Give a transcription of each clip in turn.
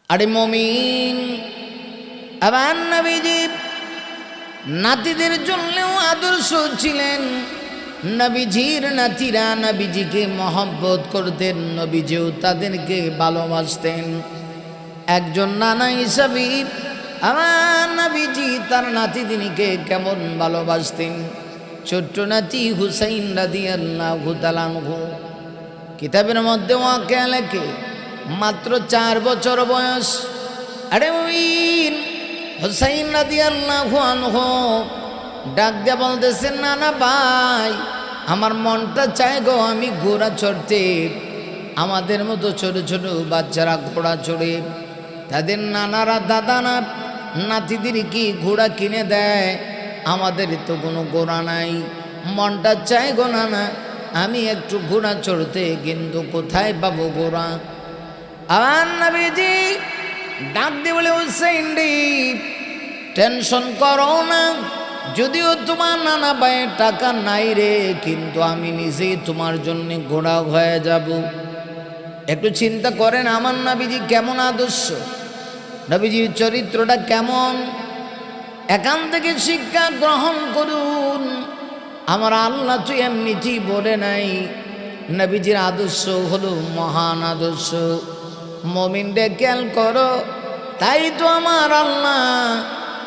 আরে মুমিন, আবার নবীজি নাতিদের জন্যও আদর্শ ছিলেন। নবীজির নাতিরা নবীজিকে মহব্বত করতেন, নবীজিও তাদেরকে ভালোবাসতেন। একজন নানা হিসাবে আমার নবীজি তার নাতিদিনীকে কেমন ভালোবাসতেন। ছোট্ট নাতি হুসাইন রাদিয়াল্লাহু তাআলা আনহু, কিতাবের মধ্যে ওয়াকিয়া লেখে মাত্র 4 বছর বয়স। আরে মুমিন, হুসাইন রাদিয়াল্লাহু আনহু ডাক দিয়ে বলতেছেন, নানা ভাই, আমার মনটা চায় গো আমি ঘোড়া চড়তে। আমাদের মতো ছোট ছোট বাচ্চারা ঘোড়া চড়ে, তাদের নানারা দাদারা নাতিদের কি ঘোড়া কিনে দেয়, আমাদের তো কোনো ঘোড়া নাই। মনটা চায় গো নানা আমি একটু ঘোড়া চড়তে, কিন্তু কোথায় পাবো ঘোড়া? আর নবীজি ডাক দিয়ে বলে, হুসাইন রে, টেনশন করো না, যদিও তোমার নানা ভাইয়ের টাকা নাই রে, কিন্তু আমি নিজেই তোমার জন্য ঘোড়া হয়ে যাব। একটু চিন্তা করেন আমার নবীজি কেমন আদর্শ, নবীজির চরিত্রটা কেমন, এখান থেকে শিক্ষা গ্রহণ করুন। আমার আল্লাহ তো এমনিতেই বলে নাই, নবীজির আদর্শ হলো মহান আদর্শ। মুমিনরে খেয়াল করো, তাই তো আমার আল্লাহ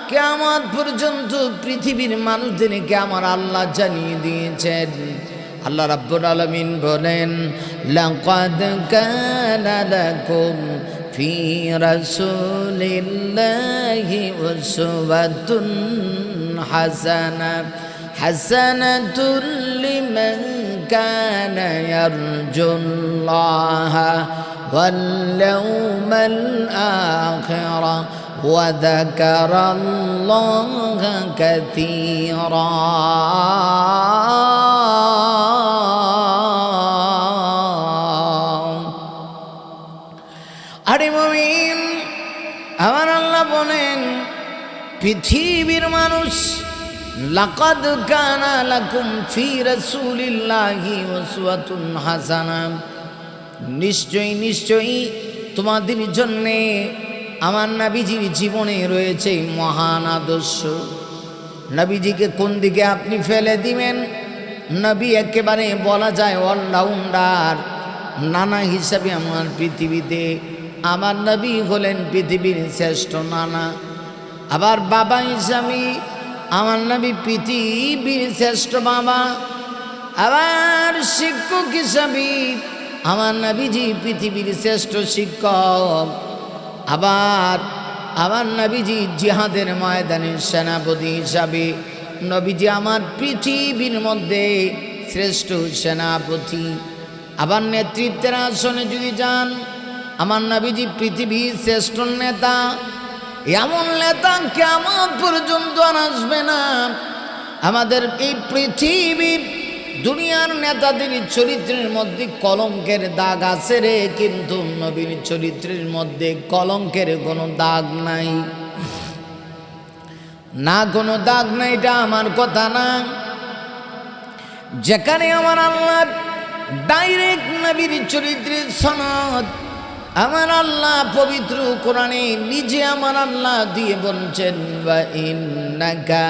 কিয়ামত পর্যন্ত পৃথিবীর মানুষদেরকে আমার আল্লাহ জানিয়ে দিয়েছেন। আল্লাহ রাব্বুল আলামিন বলেন, লাকাদ কানা লাকুম ফি রাসূলিল্লাহি উসওয়াতুন হাসানাতুল লিমান কানা ইয়ারজুল্লাহা ওয়াল ইয়াওমাল আখিরা وذكر الله كثيرا। আরে মুমিন, আমার আল্লাহ বলেন, পৃথিবীর মানুষ, লাকাদ কানা লাকুম ফি রাসূলিল্লাহি উসওয়াতুন হাসানা, নিশ্চয়ই নিশ্চয়ই তোমাদের জন্যে আমার নবীজির জীবনে রয়েছে মহান আদর্শ। নবীজিকে কোন দিকে আপনি ফেলে দিবেন? নবী একেবারে বলা যায় অলরাউন্ডার, নানা হিসাবে আমার পৃথিবীতে আমার নবী হলেন পৃথিবীর শ্রেষ্ঠ নানা। আবার বাবা হিসাবে আমার নবী পৃথিবীর শ্রেষ্ঠ বাবা। আবার শিক্ষক হিসাবে আমার নবীজি পৃথিবীর শ্রেষ্ঠ শিক্ষক। আবার আমার নবীজি জিহাদের ময়দানের সেনাপতি হিসাবে নবীজি আমার পৃথিবীর মধ্যে শ্রেষ্ঠ সেনাপতি। আবার নেতৃত্বের আসনে যদি যান, আমার নবীজি পৃথিবীর শ্রেষ্ঠ নেতা। এমন নেতা কিয়ামত পর্যন্ত আর আসবে না। আমাদের এই পৃথিবীর দুনিয়ার নেতাদের চরিত্রের মধ্যে কলঙ্কের দাগ আছে রে, কিন্তু নবীর চরিত্রের মধ্যে কলঙ্কের কোনো দাগ নাই। না কোনো দাগ নাই, এটা আমার কথা না। যেখানে আমার আল্লাহ ডাইরেক্ট নবীর চরিত্রের সনদ আমার আল্লাহ পবিত্র কোরআনে নিজে আমার আল্লাহ দিয়ে বলছেন, ওয়া ইন্নাকা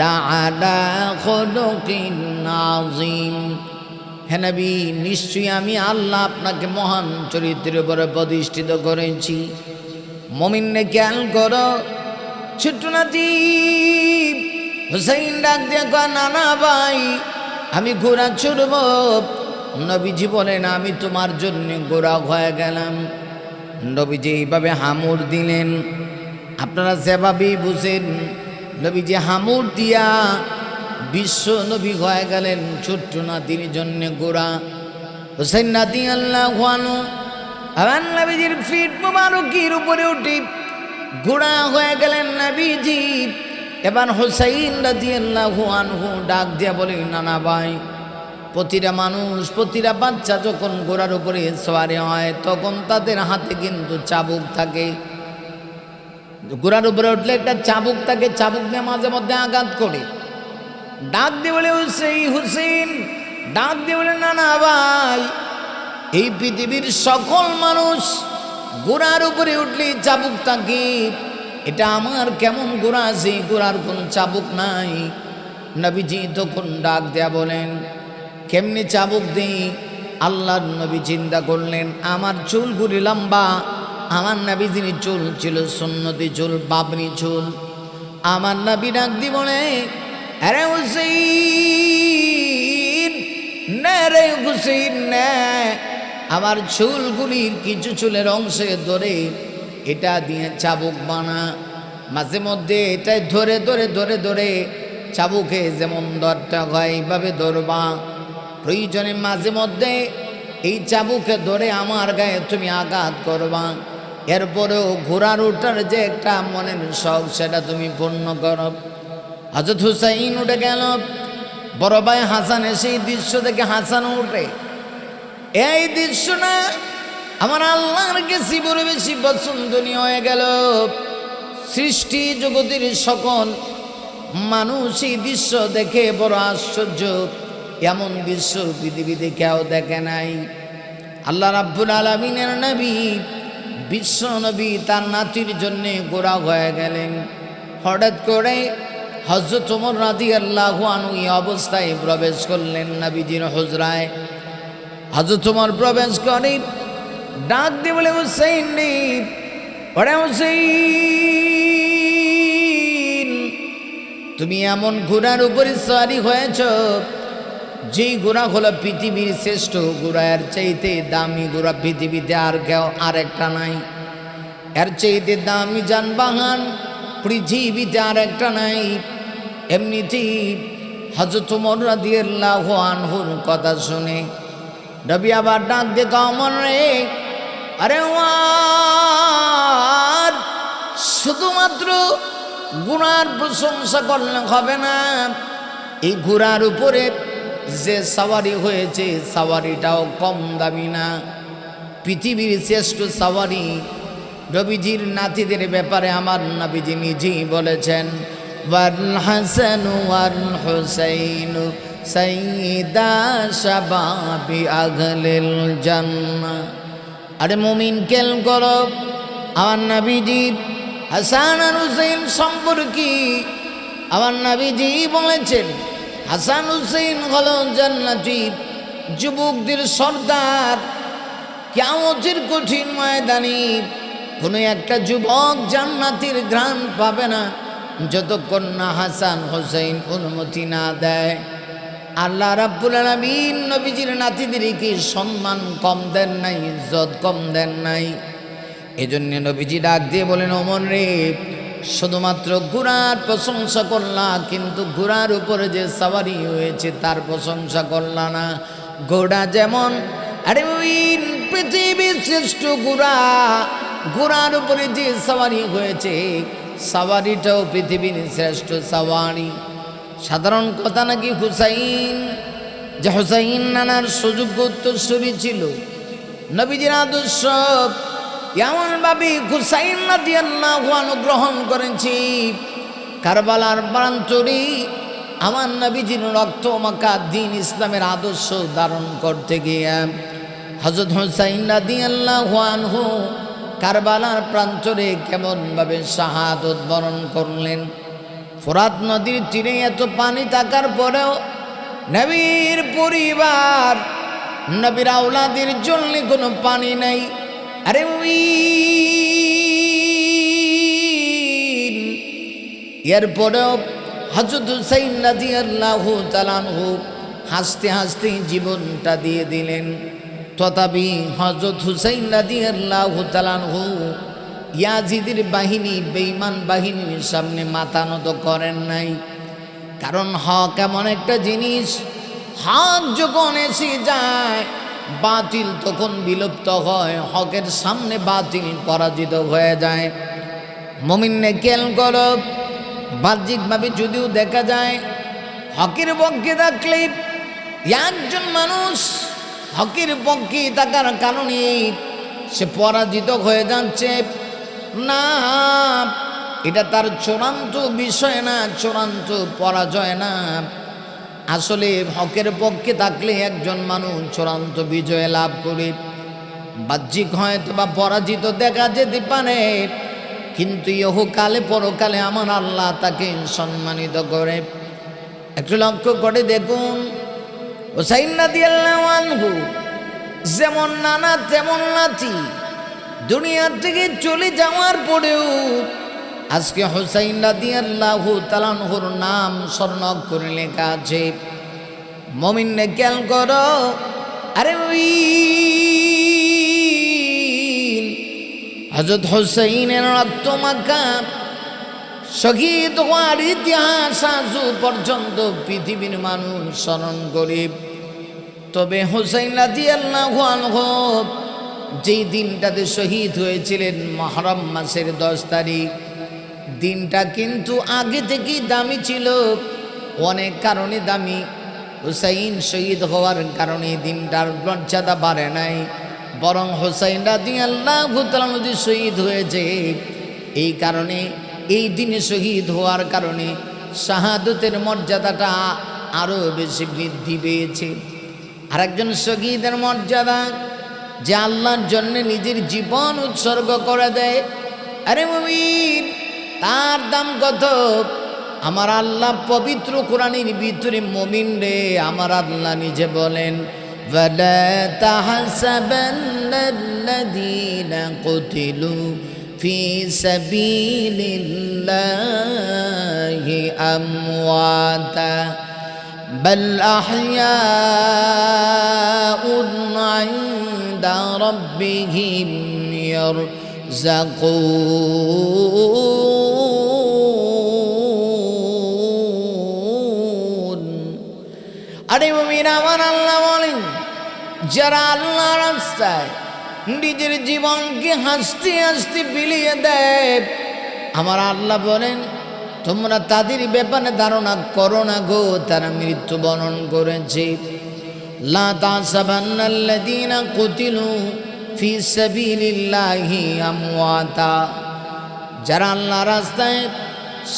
লাআলা খুলুকিন আযীম। হে নবী, নিশ্চয়ই আমি আল্লাহ আপনাকে মহান চরিত্রের উপরে প্রতিষ্ঠিত করেছি। মুমিনকে খেয়াল করো, ছোট্ট নাতি হুসাইন ডাক দিয়ে কয়, নানা ভাই আমি ঘোড়া চড়ব। নবীজি বলেন, আমি তোমার জন্য ঘোড়া হয়ে গেলাম। নবীজি এইভাবে হামুর দিলেন, আপনারা যেভাবেই বুঝেন। নবীজি হামুর দিয়া বিশ্ব নবী হয়ে গেলেন ছোট্ট নাতির জন্য ঘোড়া। হুসাইন রাদিয়াল্লাহু আনহু আবার নবীজির ফিট মুবারকের উপরে উঠে ঘোড়া হয়ে গেলেন নবীজি। এবার হুসাইন রাদিয়াল্লাহু আনহু ডাক দিয়া বলেন, নানা ভাই, প্রতিটা মানুষ, প্রতিটা বাচ্চা যখন ঘোড়ার উপরে সওয়ারি হয় তখন তাদের হাতে কিন্তু চাবুক থাকে। ঘোড়ার উপরে উঠলে একটা চাবুক থাকে, চাবুক দিয়ে মাঝে মধ্যে আঘাত করে। ডাক দিয়ে বলে, হুসেইন ডাক দিয়ে বলে, নানা ভাই, এই পৃথিবীর সকল মানুষ ঘোড়ার উপরে উঠলে চাবুক থাকে, এটা আমার কেমন ঘোড়া, সেই ঘোড়ার কোনো চাবুক নাই। নবীজি তখন ডাক দেয়া বলেন, কেমনি চাবুক দিই? আল্লাহর নবী চিন্তা করলেন, আমার চুলগুলি লম্বা, আমার নবীজির চুল ছিল সুন্নতি চুল, বাবরি চুল। আমার নবী ডাক দি বলে, আরে হুসাইন না রে হুসাইন না, আমার চুলগুলির কিছু চুলের অংশে ধরে এটা দিয়ে চাবুক বানা। মাঝে মধ্যে এটাই ধরে ধরে ধরে ধরে চাবুকে যেমন ধরতে হয় এইভাবে ধরবা। প্রয়োজনে মাঝে মধ্যে এই চাবুকে ধরে আমার গায়ে তুমি আঘাত করবা। এরপরেও ঘোড়ার ওঠার যে একটা মনের শখ, সেটা তুমি পূর্ণ করো। হযরত হুসাইন উঠে গেল। বড় ভাই হাসান সেই দৃশ্য দেখে হাসান উঠে। এই দৃশ্যটা আমার আল্লাহর কাছে বড় বেশি পছন্দনীয় হয়ে গেল। সৃষ্টি জগতের সকল মানুষ এই দৃশ্য দেখে বড় আশ্চর্য। এমন দৃশ্য পৃথিবীতে কেউ দেখে নাই। আল্লাহ রাব্বুল আলামিনের নবী, বিশ্ব নবী, তার নাতির জন্য গোড়া হয়ে গেলেন। হঠাৎ করে হযরত ওমর রাদিয়াল্লাহু আনহু এই অবস্থায় প্রবেশ করলেন নবীজির হুজরায়। হযরত ওমর প্রবেশ করে ডাক দিয়ে বলে, হুসাইন রে, ওরে হুসাইন, তুমি এমন ঘোড়ার উপরে সওয়ারি হয়েছ, যেই ঘোড়া হলো পৃথিবীর শ্রেষ্ঠ ঘোড়া। এর চাইতে দামি ঘোড়া পৃথিবীতে আর কেউ আরেকটা নাই। এর চাইতে দামি যানবাহন পৃথিবীতে আর একটা নাই। এমনিতেই হযরত ওমর রাদিয়াল্লাহু আনহুর কথা শুনে নবী আবার ডাক দিয়ে কয়, ওমর রে, আরে ওমর, শুধুমাত্র ঘোড়ার প্রশংসা করলে হবে না, এই ঘোড়ার উপরে যে সাওয়ারি হয়েছে সাওয়ারিটাও কম দামি না। পৃথিবীর শ্রেষ্ঠ সাওয়ারি নবীজির নাতিদের ব্যাপারে আমার নবীজি নিজেই বলেছেন, ওয়াল হাসান ওয়াল হুসাইন সাইয়্যিদা শাবাবি আহলিল জান্নাহ। আরে মুমিন খেল করো, আমার নবীজি হাসান আর হুসাইন সম্পর্কে আমার নবীজি বলেছেন, হাসান হুসাইন হলো জান্নাতি যুবকদের সর্দার। কিয়ামতের কঠিন ময়দানে কোনো একটা যুবক জান্নাতের ঘ্রাণ পাবে না যতক্ষণ না হাসান হুসাইন অনুমতি না দেয়। আল্লাহ রাব্বুল আলামিন নবীজির নাতিদেরকে সম্মান কম দেন নাই, ইজ্জত কম দেন নাই। এজন্য নবীজি ডাক দিয়ে বলেন, ওমর রে, শুধুমাত্র ঘোড়ার প্রশংসা করলা, কিন্তু ঘোড়ার উপরে যে সাওয়ারি হয়েছে তার প্রশংসা করলা না। ঘোড়া যেমন, আরে ওই পৃথিবীর শ্রেষ্ঠ ঘোড়া, ঘোড়ার উপরে যে সাওয়ারি হয়েছে সাওয়ারিটাও পৃথিবীর শ্রেষ্ঠ সাওয়ারি। সাধারণ কথা নাকি হুসাইন, যে হুসাইন নানার সুযোগ্য উত্তরসূরি ছিল, নবীজির আদর্শ এমনভাবে হুসাইন রাদিয়াল্লাহু আনহু গ্রহণ করেছি। কারবালার প্রান্তরে আমার নবীজির রক্ত মাখা দ্বীন ইসলামের আদর্শ ধারণ করতে গিয়ে হযরত হুসাইন রাদিয়াল্লাহু আনহু কারবালার প্রান্তরে কেমনভাবে শাহাদত বরণ করলেন। ফোরাত নদীর তীরে এত পানি থাকার পরেও নবীর পরিবার, নবীর আওলাদের জন্য কোনো পানি নাই। আরে এরপরেও হযরত হুসাইন রাদিয়াল্লাহু তাআলা আনহু হাসতে হাসতে জীবনটা দিয়ে দিলেন। তথাপি হযরত হুসাইন রাদিয়াল্লাহু তাআলা আনহু ইয়াজিদের বাহিনী, বেঈমান বাহিনীর সামনে মাথা নত করেন নাই। কারণ হক এমন একটা জিনিস, হক যখন এসে যায় বাতিল তখন বিলুপ্ত হয়। হকের সামনে বাতিল পরাজিত হয়ে যায়। মুমিনে খেয়াল করো, বাহ্যিকভাবে যদিও দেখা যায় হকের পক্ষে থাকলে একজন মানুষ হকের পক্ষে থাকার কারণে সে পরাজিত হয়ে যাচ্ছে না, এটা তার চূড়ান্ত বিষয় না, চূড়ান্ত পরাজয় না। আসলে হকের পক্ষে থাকলে একজন মানুষ চূড়ান্ত বিজয় লাভ করে। বাহ্যিক হয়তো বা পরাজিত দেখা যেতে পারে, কিন্তু ইহকালে পরকালে আমার আল্লাহ তাকে সম্মানিত করে। একটু লক্ষ্য করে দেখুন, হুসাইন রাদিয়াল্লাহু আনহু যেমন নানা তেমন নাতি, দুনিয়া থেকে চলে যাওয়ার পরেও আজকে হুসাইন রাদিয়াল্লাহু তাআলা আনহুর নাম স্বর্ণাক্ষরে লেখা আছে। মুমিনে খেয়াল করো, আরে ওই হযরত হুসাইনের রক্তমাখা শহীদ হওয়ার ইতিহাস আজও পর্যন্ত পৃথিবীর মানুষ স্মরণ করে। তবে হুসাইন রাদিয়াল্লাহু আনহু যেই দিনটাতে শহীদ হয়েছিলেন মুহররম মাসের 10 তারিখ, দিনটা কিন্তু আগে থেকেই দামি ছিল, অনেক কারণে দামি। হুসাইন শহীদ হওয়ার কারণে দিনটার মর্যাদা বাড়ে নাই, বরং হুসাইন রাদিয়াল্লাহু তাআলা যদি শহীদ হয়েছে, এই কারণে এই দিনে শহীদ হওয়ার কারণে শাহাদতের মর্যাদাটা আরও বেশি বৃদ্ধি পেয়েছে। আরেকজন শহীদের মর্যাদা যে আল্লাহর জন্য নিজের জীবন উৎসর্গ করে দেয়, আরে মুমিন, তার দাম কত? আমার আল্লাহ পবিত্র কোরআনের ভিতরে মুমিন রে আমার আল্লাহ নিজে বলেন, ওয়ালা তাহসাবান্নাল্লাযীনা কুতিলু ফি সাবিলিল্লাহি আমওয়াতা বাল আহইয়াউন ইনদা রাব্বিহিম ইয়ারযাকুন। আরে মুমিন, আমার আল্লাহ বলেন, যারা আল্লাহর রাস্তায় নিজের জীবনকে হাসতে হাসতে বিলিয়ে দেয়, আমার আল্লাহ বলেন তোমরা তাদের ব্যাপারে ধারণা করো না গো, তারা মৃত্যুবরণ করেছে। লা তাহসাবান্নাল্লাযীনা কুতিলু ফি সাবিলিল্লাহি আমওয়াতা, যারা আল্লাহর রাস্তায়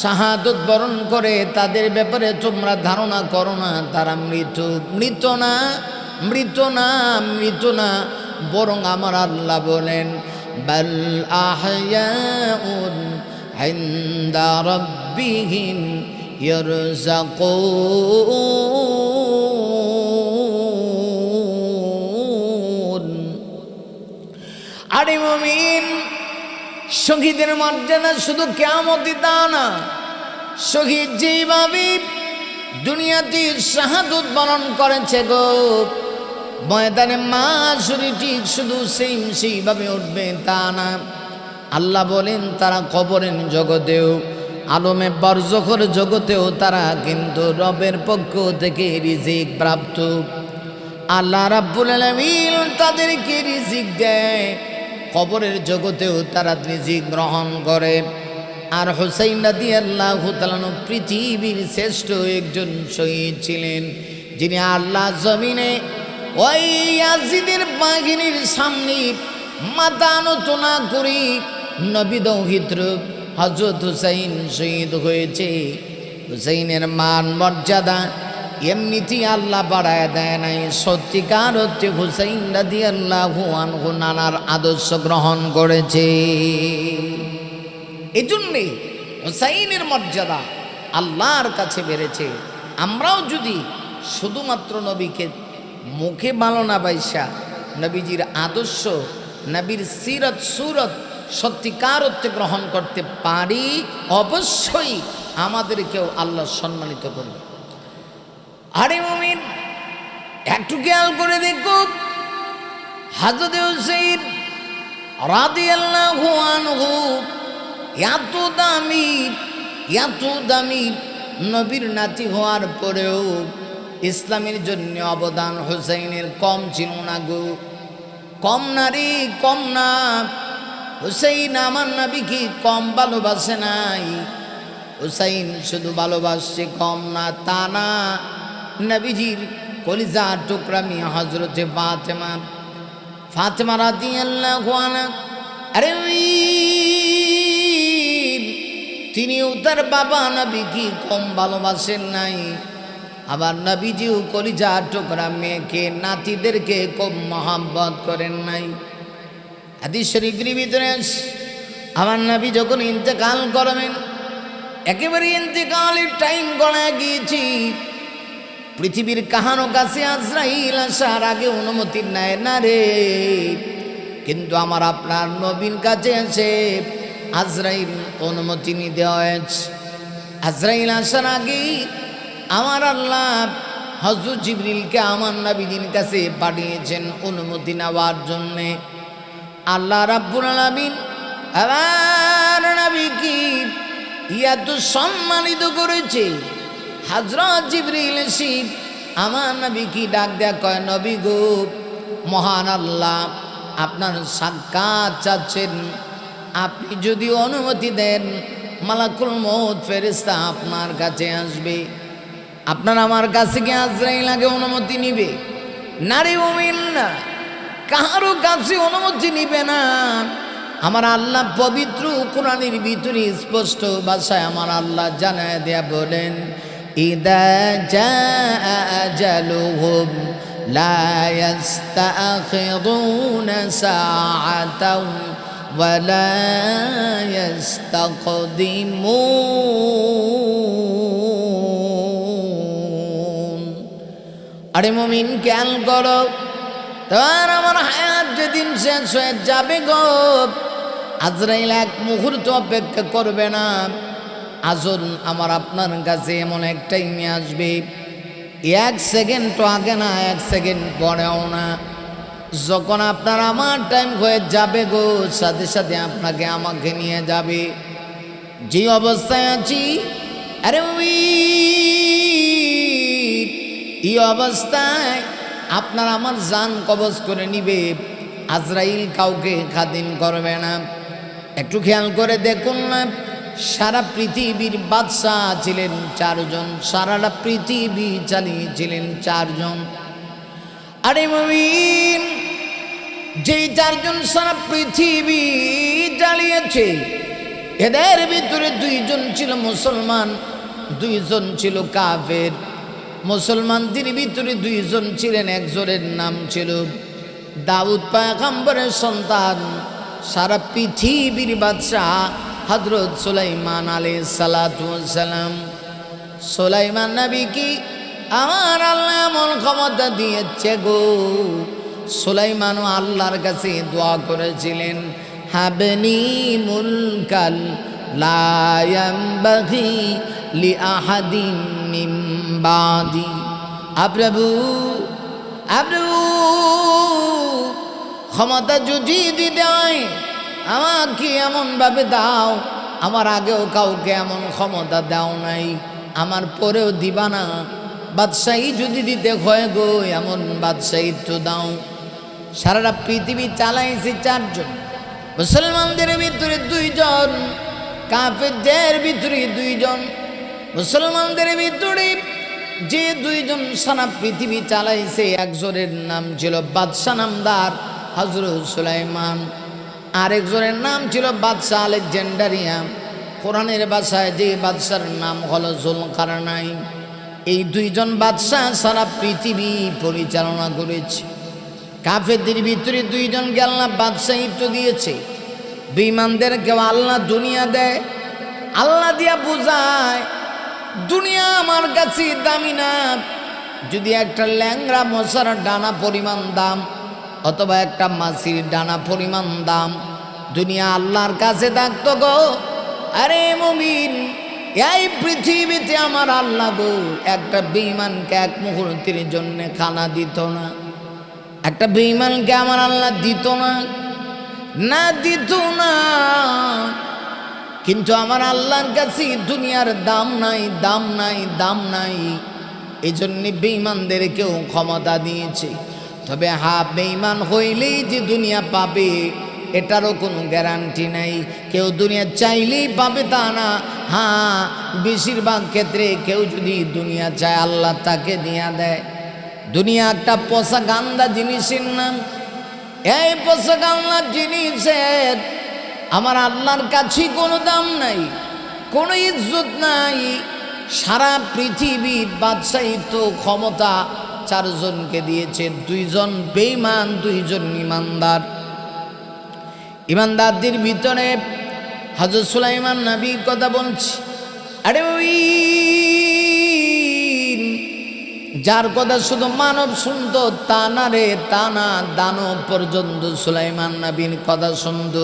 শাহাদত বরণ করে তাদের ব্যাপারে তোমরা ধারণা করো না তারা মৃত না, বরং আমার আল্লাহ বলেন বাল আহইয়াউন ইনদা রাব্বিহিম ইয়ারযাকুন। আরে মুমিন, শহীদের মর্যাদা শুধু কিয়ামতে তা না, শহীদ যেভাবে দুনিয়াতে শাহাদত বরণ করেছে গো, ময়দানে মাশরে ঠিক শুধু সেইভাবে উঠবে তা না। আল্লাহ বলেন তারা কবরের জগতেও, আলমে বারজখের জগতেও তারা কিন্তু রবের পক্ষ থেকে রিজিক প্রাপ্ত। আল্লাহ রাব্বুল আলামিন তাদেরকে রিজিক দেয়, কবরের জগতেও তারা রিজিক গ্রহণ করে। আর হুসাইন রাদিয়াল্লাহু তাআলা পৃথিবীর শ্রেষ্ঠ একজন শহীদ ছিলেন, যিনি আল্লাহ জমিনে ওই ইয়াজিদের বাহিনীর সামনে মাথা নত না করি নবী দৌহিত্র হযরত হুসাইন শহীদ হয়েছে। হুসাইনের মান মর্যাদা এমনিতেই আল্লাহ বাড়ায় দেয় নাই, সত্যিকার অর্থে হুসাইন রাদিয়াল্লাহু আনহু নানার আদর্শ গ্রহণ করেছে। এই জন্যে হুসাইনের মর্যাদা আল্লাহর কাছে বেড়েছে। আমরাও যদি শুধুমাত্র নবীকে মুখে ভালো না বাইসা নবীজির আদর্শ, নবীর সিরত সুরত সত্যিকার অর্থে গ্রহণ করতে পারি, অবশ্যই আমাদেরকেও আল্লাহ সম্মানিত করবে। আরে মুমিন, একটু খেয়াল করে দেখো, হযরত হুসাইন রাদিয়াল্লাহু আনহু এত দামি নবীর নাতি হওয়ার পরেও ইসলামের জন্য অবদান হুসাইনের কম ছিল না গো, কম নারী কম না। হুসাইন আমার নবীকে কম ভালোবাসে নাই, হুসাইন শুধু ভালোবাসছে কম না তা না, নবীজির কলিজার টুকরা মেয়ে হযরতে ফাতেমা রাদিয়াল্লাহু আনহা, আরে তিনিও তার বাবা নবীকে কম ভালোবাসেন নাই। আবার নবীজিও কলিজার টুকরা মেয়েকে নাতিদেরকে খুব মহব্বত করেন নাই। হাদিস শরীফের ভিতরে আমার নবী যখন ইন্তেকাল করবেন, একেবারে ইন্তেকালের টাইম গড়া গিয়েছি, পৃথিবীর কাহারও কাছে আজরাইল আসার আগে অনুমতি নেয় না রে, কিন্তু আমার আপনার নবীর কাছে এসে আজরাইল অনুমতি নিতে হয়েছে। আজরাইল আসার আগেই আমার আল্লাহ হযরত জিবরিলকে আমার নবীর কাছে পাঠিয়েছেন অনুমতি নেওয়ার জন্যে। আল্লাহ রাব্বুল আলামিন আমার নবীকে এত সম্মানিত করেছে। হযরত জিবরিল এসে আমার নবীকে ডাক দেয়া কয়, নবী গো, মহান আল্লাহ আপনার সাক্ষাৎ চাচ্ছেন, আপনি যদি অনুমতি দেন মালাকুল মউত ফেরেশতা আপনার কাছে আসবে। আপনার আমার কাছে কি আজরাইল আগে অনুমতি নিবে? নারী মুমিন না, কারো কাছে অনুমতি নিবে না। আমার আল্লাহ পবিত্র কোরআনের ভিতরে স্পষ্ট ভাষায় আমার আল্লাহ জানায় দেয়া বলেন, ইদা জাআ আজালুহুম লা ইস্তাখিরুনা সাআতাও ওয়া লা ইস্তাকদিমুন। আরে মুমিন খেয়াল করো, তার আমার হায়াত যেদিন শেষ হয়ে যাবে গো, আজরাইল এক মুহূর্ত অপেক্ষা করবে না। আজল আমার আপনার কাছে এমন এক টাইমে আসবে, 1 সেকেন্ড তো আগে না, 1 সেকেন্ড পরেও না। যখন আপনার আমার টাইম হয়ে যাবে গো, সাথে সাথে আপনাকে আমাকে নিয়ে যাবে। যে অবস্থায় আছি, আরে এই অবস্থায় আপনার আমার জান কবজ করে নিবে। আজরাইল কাউকে খাদিন করবে না। একটু খেয়াল করে দেখুন না, সারা পৃথিবীর বাদশাহ ছিলেন 4 জন, সারাটা পৃথিবী চালিয়েছিলেন 4 জন। আরে মুমিন, যেই 4 জন সারা পৃথিবী চালিয়েছে, এদের ভিতরে 2 জন ছিল মুসলমান, 2 জন ছিল কাফের। মুসলমানদের ভিতরে 2 জন ছিলেন, একজনের নাম ছিল দাউদ পয়গম্বরের সন্তান, সারা পৃথিবীর বাদশাহ হযরত সুলাইমান আলাইহিস সালাতু ওয়াস সালাম। সুলাইমান নবী কি আমার আল্লাহ এমন ক্ষমতা দিয়েছে গো, সুলাইমানও আল্লাহর কাছে দোয়া করেছিলেন, হাবনি মুলকাল লা ইয়ামবাগি লি আহাদিন মিন বাদি। প্রভু ক্ষমতা যদি দিতে হয় আমাকে এমনভাবে দাও, আমার আগেও কাউকে এমন ক্ষমতা দাও নাই, আমার পরেও দিবা না। বাদশাহী যদি দিতে হয় গো, এমন বাদশাহিত্ব দাও। সারাটা পৃথিবী চালাইছে 4 জন, মুসলমানদের ভিতরে 2 জন, কাফেরদের ভিতরে 2 জন। মুসলমানদের ভিতরে যে 2 জন সারা পৃথিবী চালাইছে, একজনের নাম ছিল বাদশাহ নামদার হযরত সুলাইমান, আরেকজনের নাম ছিল বাদশাহ আলেকজান্ডারিয়া। কোরআনের ভাষায় যে বাদশার নাম হলো জুলকারনাইন। এই 2 জন বাদশাহ সারা পৃথিবী পরিচালনা করেছে। কাফেরদের ভিতরে 2 জনকে আল্লাহ বাদশাহিত্ব দিয়েছে। বেঈমানদেরকেও আল্লাহ দুনিয়া দেয়, আল্লাহ দিয়া বোঝায় দুনিয়া আমার কাছে দামি না। যদি একটা ল্যাংড়া মশার ডানা পরিমাণ দাম, অথবা একটা মাছির ডানা পরিমাণ দাম দুনিয়া আল্লাহর কাছে থাকতো গো, আরে মুমিন, এই পৃথিবীতে আমার আল্লাহ গো একটা বেঈমানকে 1 মুহূর্তের জন্য খানা দিত না। একটা বেঈমানকে আমার আল্লাহ দিত না, না দিত না। কিন্তু আমার আল্লাহর কাছে দুনিয়ার দাম নাই, দাম নাই, দাম নাই। এই জন্য বেঈমানদেরকেও ক্ষমতা দিয়েছে। তবে বেঈমান হইলেই যে দুনিয়া পাবে এটারও কোনো গ্যারান্টি নাই। কেউ দুনিয়া চাইলেই পাবে তা না। বেশিরভাগ ক্ষেত্রে কেউ যদি দুনিয়া চায় আল্লাহ তাকে দিয়া দেয়। দুনিয়া একটা পচা গান্দা জিনিসের নাম। এই পচা গান্দা জিনিসের আমার আল্লাহর কাছে কোনো দাম নাই, কোনো ইজ্জত নাই। সারা পৃথিবীর বাদশাহিত্ব ক্ষমতা 4 জনকে দিয়েছে, 2 জন বেঈমান, 2 জন ঈমানদার। ইমানদারদের ভিতরে হযরত সুলাইমান নবীর কথা বলছি। আরে ওই যার কথা শুধু মানব শুনতো তা না রে, তা না, দানব পর্যন্ত সুলাইমান নবীর কথা শুনত।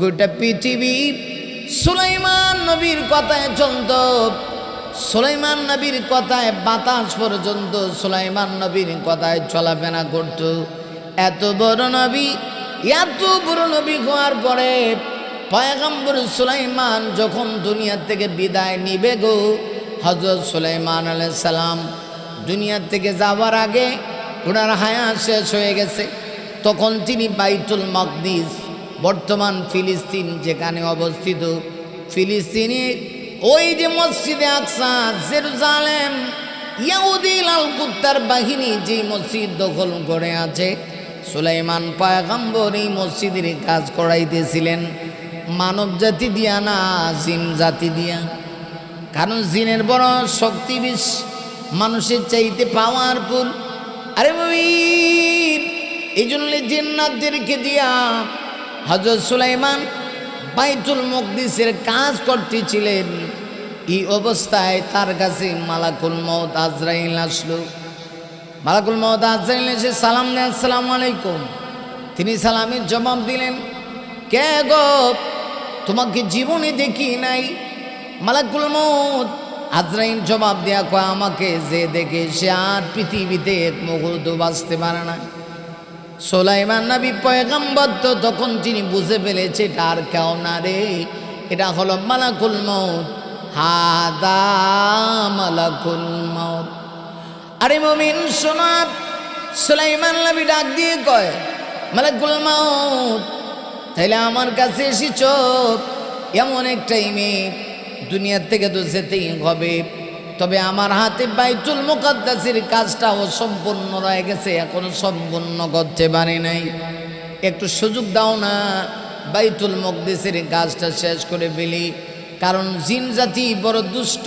গোটা পৃথিবী সুলাইমান নবীর কথায় চলত। সুলাইমান নবীর কথায় বাতাস পর্যন্ত সুলাইমান নবীর কথায় চলাফেরা করত। এত বড় নবী, এত বড় নবী হওয়ার পরে পয়গম্বর সুলাইমান যখন দুনিয়া থেকে বিদায় নিবে গো, হযরত সুলাইমান আলাইহিস সালাম দুনিয়া থেকে যাওয়ার আগে ওনার হায়াত শেষ হয়ে গেছে। তখন তিনি বাইতুল মাকদিস, বর্তমান ফিলিস্তিন যেখানে অবস্থিত, ফিলিস্তিনের ওই যে মসজিদে আকসা, জেরুজালেম, ইহুদি লাল কুত্তার বাহিনী যে মসজিদ দখল করে আছে, সুলাইমান পয়গম্বর এই মসজিদের কাজ করাইতেছিলেন মানব জাতি দিয়া না, জিন জাতি দিয়া। কারণ জিনের বড় শক্তি বেশি, মানুষের চাইতে পাওয়ারফুল। আরে এই জন্য জিন্নাতদেরকে দিয়া হযরত সুলাইমান বাইতুল মুকদ্দিসের কাজ করতেছিলেন। এই অবস্থায় তার কাছে মালাকুল মউত আজরাইল আসলো। মালাকুল মউত আজরাইল এসে সালাম দেন, আসসালামু আলাইকুম। তিনি সালামের জবাব দিলেন, কে গো, তোমাকে জীবনে দেখি নাই। মালাকুল মউত আজরাইল জবাব দেয়া কয়, আমাকে যে দেখে সে আর পৃথিবীতে এক মুহূর্ত বাঁচতে পারে না। সুলাইমান নবী পয়গম্বর তো তখন তিনি বুঝে ফেলেছে এটা আর কেউ না রে, এটা হলো মালাকুল মউত। হাদা মালাকুল মউত। আরে মুমিন শোনা, সুলাইমান নবী ডাক দিয়ে কয়, মালাকুল মউত তাইলে আমার কাছে এসেছ এমন এক টাইমে, দুনিয়ার থেকে তো যেতেই হবে, তবে আমার হাতে বাইতুল মুকাদ্দাসের কাজটা অসম্পূর্ণ রয়ে গেছে, এখনো সম্পূর্ণ করতে পারি নাই। একটু সুযোগ দাও না, বাইতুল মুকদ্দাসের কাজটা শেষ করে ফেলি। কারণ জিন জাতি বড় দুষ্ট,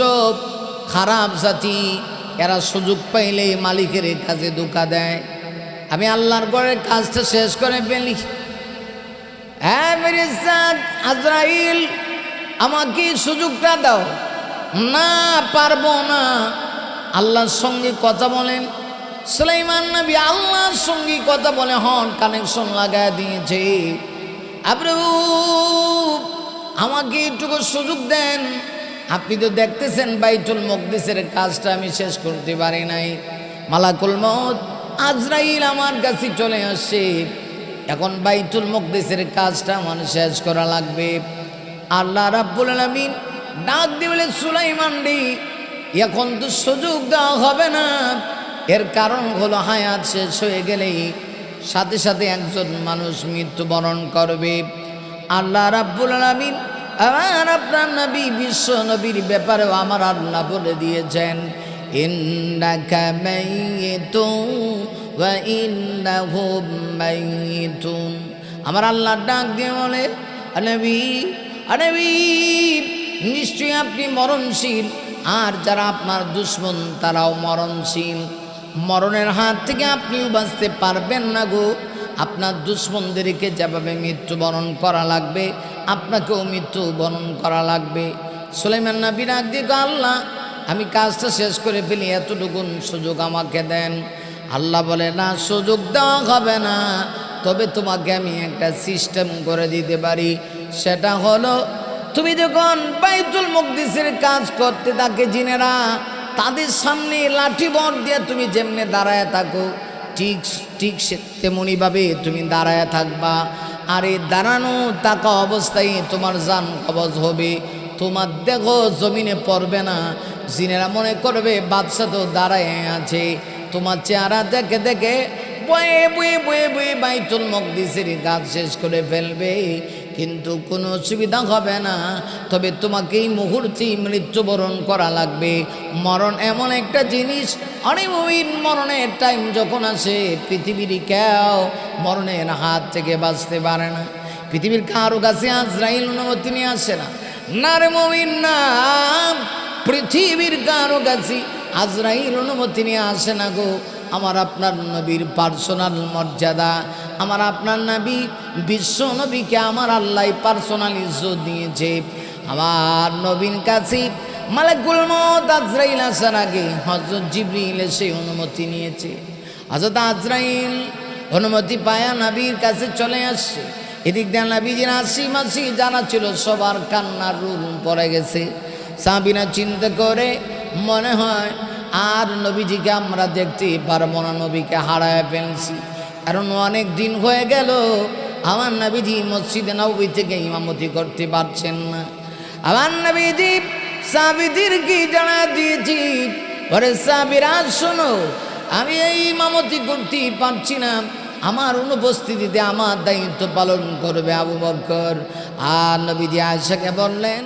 খারাপ জাতি, এরা সুযোগ পাইলে মালিকের কাজে ধোঁকা দেয়। আমি আল্লাহর ঘরের কাজটা শেষ করে ফেলি। হ্যাঁ মেরে সাথ আজরাইল, আমাকে সুযোগটা দাও। না, পারবো না। আল্লাহর সঙ্গে কথা বলেন। সুলাইমান নবী আল্লাহর সঙ্গে কথা বলে হন, কানেকশন লাগায় দিয়েছে। প্রভু আমাকে একটুকু সুযোগ দেন, আপনি তো দেখতেছেন বাইতুল মুকদ্দিসের কাজটা আমি শেষ করতে পারি নাই। মালাকুল মউত আজরাইল আমার কাছে চলে আসছে, এখন বাইতুল মুকদ্দিসের কাজটা আমার শেষ করা লাগবে। আল্লাহ রাব্বুল আলামিন ডাক দিয়ে বলে, সুলাইমান রে, এখন তো সুযোগ দেওয়া হবে না। এর কারণ হলো হায়াত শেষ হয়ে গেলেই সাথে সাথে একজন মানুষ মৃত্যুবরণ করবে। আল্লাহ রাব্বুল আলামিন আমার আপনার নবী বিশ্ব নবীর ব্যাপারেও আমার আল্লাহ বলে দিয়েছেন, ইন্নাকা মাইয়িতুন ওয়া ইন্নাহুম মাইয়িতুন। আমার আল্লাহ ডাক দিয়ে বলে, নবী নবী নিশ্চয়ই আপনি মরণশীল, আর যারা আপনার দুশমন তারাও মরণশীল। মরণের হাত থেকে আপনিও বাঁচতে পারবেন না গো। আপনার দুশমনদেরকে যেভাবে মৃত্যুবরণ করা লাগবে, আপনাকেও মৃত্যুবরণ করা লাগবে। সুলাইমান নবী ডাক দিয়ে, আল্লাহ আমি কাজটা শেষ করে ফেলি, এতটুকুন সুযোগ আমাকে দেন। আল্লাহ বলে, না, সুযোগ দেওয়া হবে না, তবে তোমাকে আমি একটা সিস্টেম করে দিতে পারি। সেটা হলো, তুমি যখন বাইতুল মুকদ্দিসের কাজ করতে থাকে জিনেরা, তাদের সামনে লাঠি বর দিয়ে তুমি যেমনে দাঁড়ায় থাকো, ঠিক ঠিক তেমনিভাবে তুমি দাঁড়ায় থাকবা। আর এই দাঁড়ানো থাকা অবস্থায় তোমার জান কবজ হবে, তোমার দেখো জমিনে পড়বে না। জিনেরা মনে করবে বাদশা তো দাঁড়ায় আছে, তোমার চেহারা দেখে দেখে বয়ে বয়ে বয়ে বয়ে বাইতুল মুকদ্দিসের কাজ শেষ করে ফেলবে, কিন্তু কোনো অসুবিধা হবে না। তবে তোমাকে এই মুহূর্তেই মৃত্যুবরণ করা লাগবে। মরণ এমন একটা জিনিস, অনেক মুমিন মরণের টাইম যখন আসে, পৃথিবীর কেউ মরণের হাত থেকে বাঁচতে পারে না। পৃথিবীর কারো কাছে আজরাইল অনুমতি নিয়ে আসে না, না রে মুমিন না। পৃথিবীর কারো কাছে আজরাইল অনুমতি নিয়ে আসে না গো। আমার আপনার নবীর পার্সোনাল মর্যাদা, আমার আপনার নবী বিশ্ব নবীকে আমার আল্লাহ পার্সোনাল ইজ্জত দিয়েছে। আমার নবীর কাছে মালাকুল মউত আজরাইল আসার আগে হযরত জিবরিল এসে অনুমতি নিয়েছে। হযরত আজরাইল অনুমতি পায়া নবীর কাছে চলে আসছে। এদিক দিয়ে নবীজির হাসি মাসি জানা ছিল সবার কান্নার রুল পড়ে গেছে। সাহাবীরা চিন্তা করে মনে হয় আর নবীজিকে আমরা দেখতে পারবো না, নবীকে হারায় ফেলছি, কারণ অনেক দিন হয়ে গেল আমার নবীজি মসজিদে নববী থেকে ইমামতি করতে পারছেন না। আমার নবীজি সাহাবীদেরকে জানা দিয়েছি, ওরে সাহাবীরা শোনো, আমি এই ইমামতি করতে পারছি না, আমার অনুপস্থিতিতে আমার দায়িত্ব পালন করবে আবু বকর। আর নবীজি আয়েশাকে বললেন,